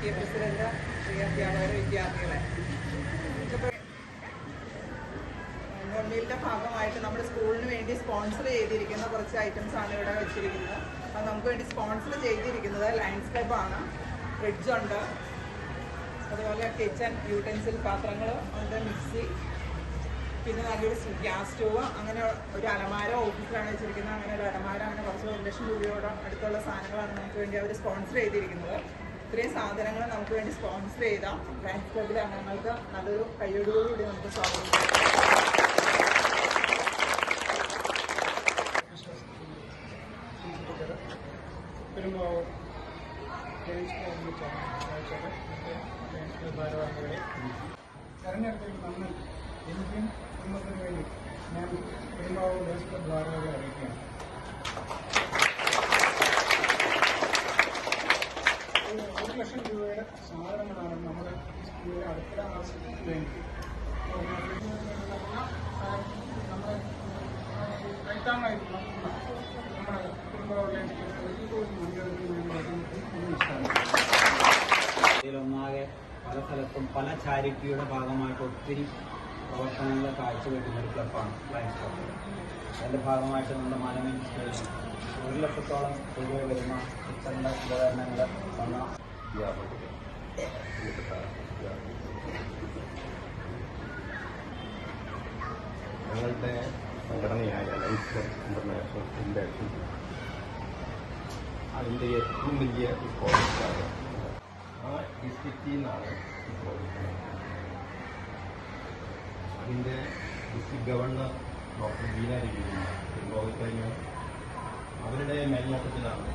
T A president, പ്രിയ അധ്യാപകരെ, വിദ്യാർത്ഥികളെ, മീലിൻ്റെ ഭാഗമായിട്ട് നമ്മുടെ സ്കൂളിന് വേണ്ടി സ്പോൺസർ ചെയ്തിരിക്കുന്ന കുറച്ച് ഐറ്റംസ് ആണ് ഇവിടെ വെച്ചിരിക്കുന്നത്. അത് നമുക്ക് വേണ്ടി സ്പോൺസർ ചെയ്തിരിക്കുന്നത് ലൈൻസ്കേപ്പാണ്. ഫ്രിഡ്ജുണ്ട്, അതുപോലെ കിച്ചൺ യൂട്ടൻസിൽ പാത്രങ്ങൾ ഉണ്ട്, മിക്സി, പിന്നെ നല്ലൊരു ഗ്യാസ് സ്റ്റോവ്, അങ്ങനെ ഒരു അലമാര ഓഫീസിലാണ് വെച്ചിരിക്കുന്നത്. അങ്ങനെ ഒരു അലമാര, അങ്ങനെ കുറച്ച് 1 ലക്ഷം രൂപയോട് അടുത്തുള്ള സാധനങ്ങളാണ് നമുക്ക് വേണ്ടി അവർ സ്പോൺസർ ചെയ്തിരിക്കുന്നത്. ഇത്രയും സാധനങ്ങൾ നമുക്ക് വേണ്ടി സ്പോൺസർ ചെയ്ത ലയൺസ് ക്ലബ്ബിലെ അംഗങ്ങൾക്ക് നല്ലൊരു കയ്യൊടുകൂടി നമുക്ക് സ്വാഗതം ചെയ്യാം. തെരഞ്ഞെടുപ്പിൽ നന്ദി എനിക്കും കുടുംബത്തിന് വേണ്ടി ഞാൻ പെരുമ്പാവൂർ ലയൺസ് ക്ലബ്ബ് ഭാരവാഹികളെ അറിയിക്കുകയാണ്. 1 ലക്ഷം രൂപയുടെ സാധനങ്ങളാണ് നമ്മുടെ സ്കൂളിലെ അടുത്ത ആവശ്യത്തിന് വേണ്ടി നമ്മുടെ കൈത്താങ്ങായിട്ടുള്ള നമ്മുടെ പെരുമ്പാവൂർ ലയൺസ് ഇതിലൊന്നാകെ പല സ്ഥലത്തും പല ചാരിറ്റിയുടെ ഭാഗമായിട്ട് ഒത്തിരി പ്രവർത്തനങ്ങൾ കാഴ്ചവെക്കുന്ന ഒരു ക്ലബ്ബാണ് ലയൺസ് ക്ലബ്ബ്. അതിൻ്റെ ഭാഗമായിട്ട് നമ്മുടെ മാനവീയ സ്റ്റേഡിയം 1 ലക്ഷത്തോളം രൂപ വരുന്ന കിച്ചണിൻ്റെ ഉപകരണങ്ങൾ വന്ന ഞങ്ങളുടെ സംഘടനയായ ലയൺസ് ക്ലബ്ബ് ഇന്റർനാഷണൽ ഫൗണ്ടേഷൻ അതിൻ്റെ ഏറ്റവും വലിയ പ്രോജക്റ്റാണ്. ആ ഡിസ്ട്രിക്റ്റിൽ നിന്നാണ് ഈ പ്രോജക്റ്റ്. അതിൻ്റെ district governor doctor Beena Ravi Perumbavoor കഴിഞ്ഞ അവരുടെ മേൽനോട്ടത്തിലാണ്